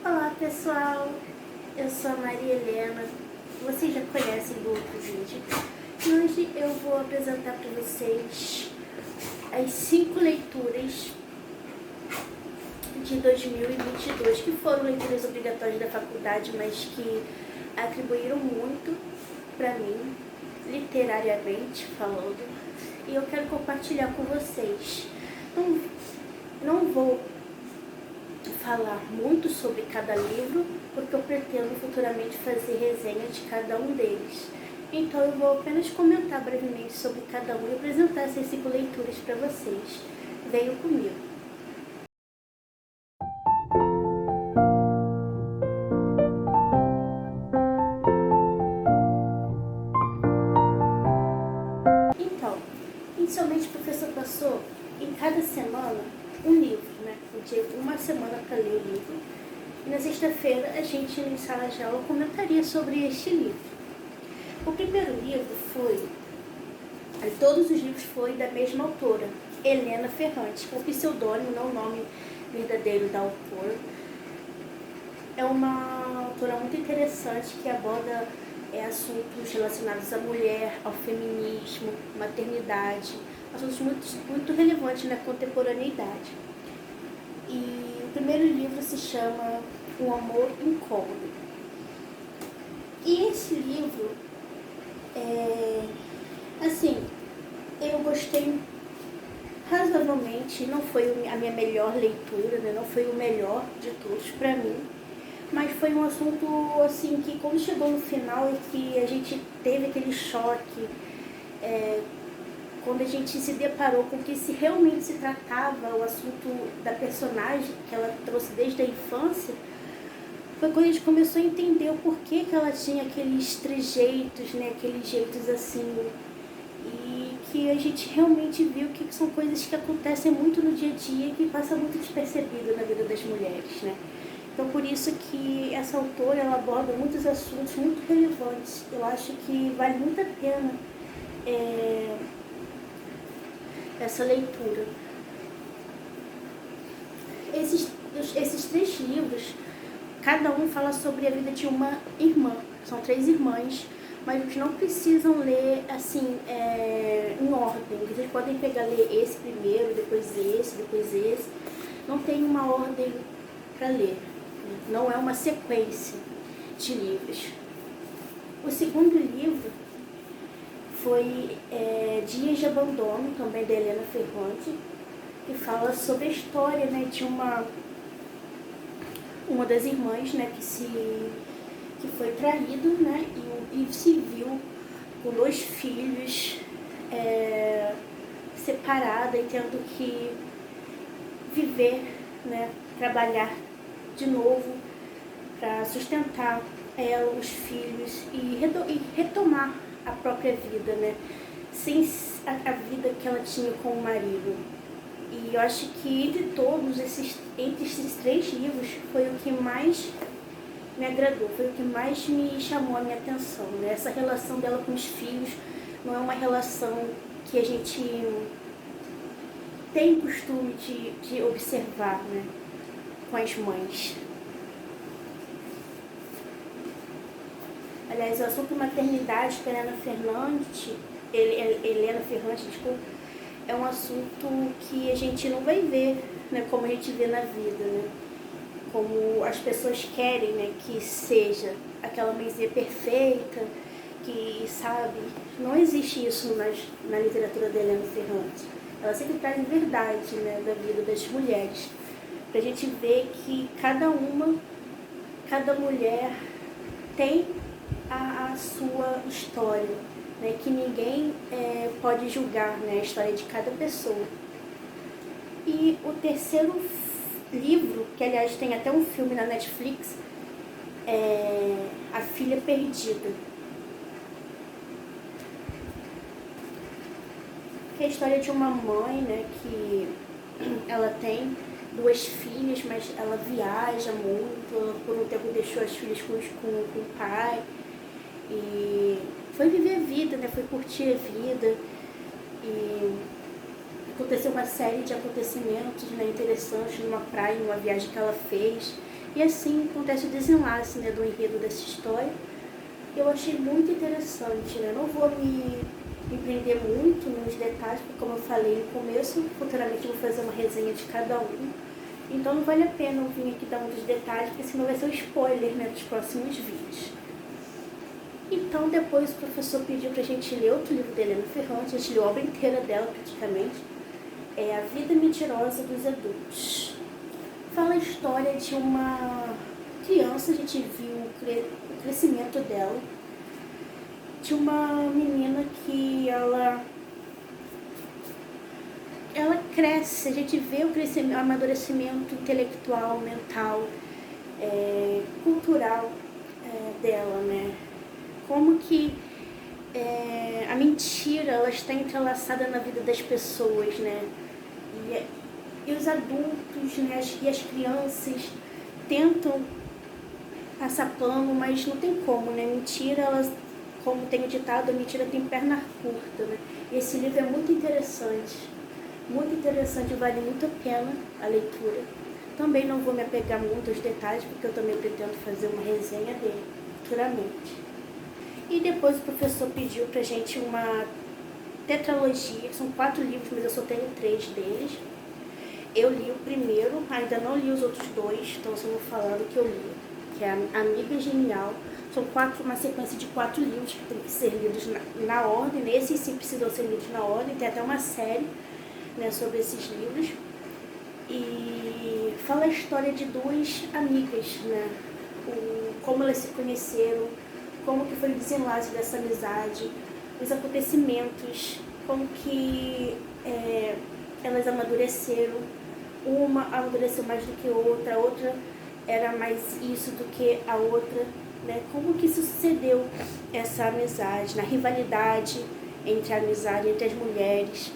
Olá pessoal, eu sou a Maria Helena, vocês já conhecem do outro vídeo. E hoje eu vou apresentar para vocês as 5 leituras de 2022, que foram leituras obrigatórias da faculdade, mas que atribuíram muito para mim, literariamente falando, e eu quero compartilhar com vocês. Então, não vou falar muito sobre cada livro, porque eu pretendo futuramente fazer resenha de cada um deles. Então eu vou apenas comentar brevemente sobre cada um e apresentar essas 5 leituras para vocês. Venham comigo. Então, inicialmente o professor passou em cada semana um livro, né? Eu tive uma semana para ler o livro. E na sexta-feira a gente, em sala de aula, comentaria sobre este livro. O primeiro livro foi, todos os livros foram da mesma autora, Helena Ferrante, que é o pseudônimo, não o nome verdadeiro da autora. É uma autora muito interessante que aborda assuntos relacionados à mulher, ao feminismo, maternidade, assuntos muito relevantes na contemporaneidade. E o primeiro livro se chama Um Amor Incômodo. E esse livro, eu gostei razoavelmente, não foi a minha melhor leitura, né? Não foi o melhor de todos para mim, mas foi um assunto assim que quando chegou no final é que a gente teve aquele choque, quando a gente se deparou com que se realmente se tratava o assunto da personagem que ela trouxe desde a infância, foi quando a gente começou a entender o porquê que ela tinha aqueles trejeitos, né, aqueles jeitos assim, e que a gente realmente viu que são coisas que acontecem muito no dia a dia e que passa muito despercebido na vida das mulheres, né? Então por isso que essa autora ela aborda muitos assuntos muito relevantes. Eu acho que vale muito a pena essa leitura. Esses 3 livros, cada um fala sobre a vida de uma irmã. São 3 irmãs, mas vocês não precisam ler assim, em ordem. Vocês podem pegar, ler esse primeiro, depois esse, depois esse. Não tem uma ordem para ler. Não é uma sequência de livros. O segundo livro foi Dias de Abandono, também da Helena Ferrante, que fala sobre a história, né, de uma das irmãs, né, que foi traído, né, e se viu com 2 filhos, separada e tendo que viver, né, trabalhar de novo para sustentar ela, os filhos e retomar a própria vida, né, sem a vida que ela tinha com o marido. E eu acho que entre esses 3 livros foi o que mais me agradou, foi o que mais me chamou a minha atenção, né? Essa relação dela com os filhos não é uma relação que a gente tem costume de observar, né, com as mães. Aliás, o assunto maternidade com Helena Ferrante, é um assunto que a gente não vai ver, né, como a gente vê na vida, né? Como as pessoas querem, né, que seja aquela mãezinha perfeita, que sabe, não existe isso na literatura da Helena Ferrante. Ela sempre traz verdade, né, da vida das mulheres, pra gente ver que cada mulher tem a sua história, né, que ninguém pode julgar, né, a história de cada pessoa. E o terceiro livro, que aliás tem até um filme na Netflix, é A Filha Perdida, que é a história de uma mãe, né, que ela tem 2 filhas, mas ela viaja muito, ela por um tempo deixou as filhas com o pai e foi viver a vida, né, foi curtir a vida, e aconteceu uma série de acontecimentos, né, interessantes numa praia, numa viagem que ela fez, E assim acontece o desenlace, né, do enredo dessa história. Eu achei muito interessante, né? Não vou me prender muito nos detalhes, porque como eu falei no começo, futuramente eu vou fazer uma resenha de cada um. Então não vale a pena eu vir aqui dar muitos detalhes, porque senão vai ser um spoiler, né, dos próximos vídeos. Então depois o professor pediu pra gente ler outro livro da Helena Ferrante, a gente leu a obra inteira dela praticamente. É A Vida Mentirosa dos Adultos. Fala a história de uma criança, a gente viu o crescimento dela, de uma menina que ela cresce, a gente vê o crescimento, o amadurecimento intelectual, mental, cultural dela, né? Como que a mentira ela está entrelaçada na vida das pessoas, né? E os adultos, né, e as crianças tentam passar pano, mas não tem como, né? Mentira, elas, como tem o ditado, a mentira tem perna curta, né? E esse livro é muito interessante, vale muito a pena a leitura. Também não vou me apegar muito aos detalhes, porque eu também pretendo fazer uma resenha dele futuramente. E depois o professor pediu pra gente uma tetralogia, são 4 livros, mas eu só tenho 3 deles. Eu li o primeiro, ainda não li os outros 2, então eu só vou falar do que eu li, que é a Amiga Genial. São uma sequência de 4 livros que tem que ser lidos na ordem, esses sim precisam ser lidos na ordem, tem até uma série, né, sobre esses livros. E fala a história de 2 amigas, né, como elas se conheceram, como que foi o desenlace dessa amizade, os acontecimentos, como que elas amadureceram, uma amadureceu mais do que a outra era mais isso do que a outra, né? Como que sucedeu essa amizade, na rivalidade entre a amizade, entre as mulheres,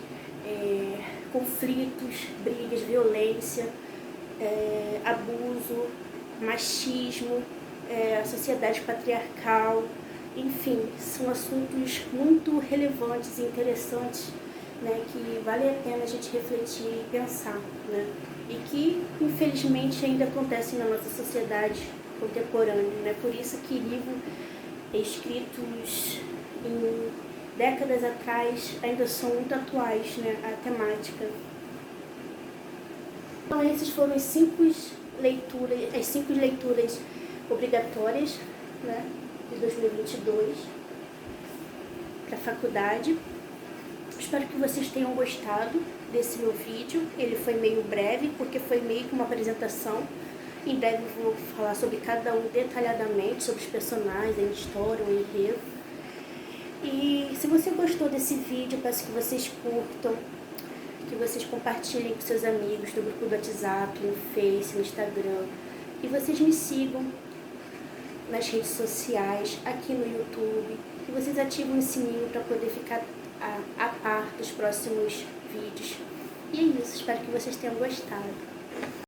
conflitos, brigas, violência, abuso, machismo, a sociedade patriarcal, enfim, são assuntos muito relevantes e interessantes, né, que vale a pena a gente refletir e pensar, né, e que infelizmente ainda acontecem na nossa sociedade contemporânea, né, por isso que livros escritos em décadas atrás ainda são muito atuais, né, a temática. Então esses foram as 5 leituras obrigatórias, né, de 2022 para a faculdade. Espero que vocês tenham gostado desse meu vídeo. Ele foi meio breve, porque foi meio que uma apresentação. Em breve eu vou falar sobre cada um detalhadamente, sobre os personagens, a história, o enredo. E se você gostou desse vídeo, peço que vocês curtam, que vocês compartilhem com seus amigos do grupo do WhatsApp, no Face, no Instagram. E vocês me sigam nas redes sociais, aqui no YouTube, e vocês ativem o sininho para poder ficar a par dos próximos vídeos. E é isso, espero que vocês tenham gostado.